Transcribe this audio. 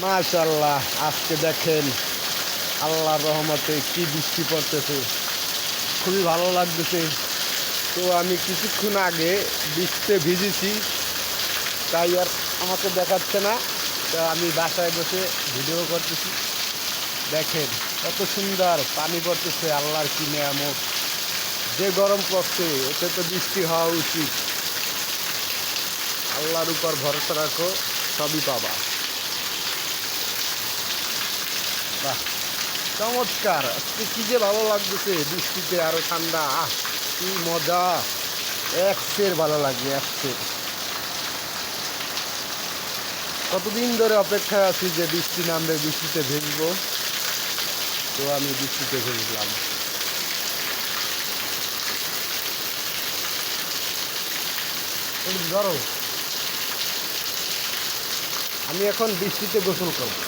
মাশাআল্লাহ, আজকে দেখেন আল্লাহর রহমতে কি বৃষ্টি পড়তেছে, খুবই ভালো লাগতেছে। তো আমি কিছুক্ষণ আগে বৃষ্টিতে ভিজেছি, তাই আর আমাকে দেখাচ্ছে না। তা আমি বাসায় বসে ভিডিও করতেছি। দেখেন কত সুন্দর পানি পড়তেছে, আল্লাহর কি নিয়ামত। যে গরম পড়ছে এতে তো বৃষ্টি হওয়া উচিত। আল্লাহর উপর ভরসা রাখো, সবই পাবা। বাহ, চমৎকার! আজকে কি যে ভালো লাগতেছে, বৃষ্টিতে আরো ঠান্ডা, কি মজা! এক ভালো লাগবে, এক। কতদিন ধরে অপেক্ষায় আছি যে বৃষ্টি নামবে, বৃষ্টিতে ভিজবো। তো আমি বৃষ্টিতে ভিজলাম। ধরো, আমি এখন বৃষ্টিতে গোসল করবো।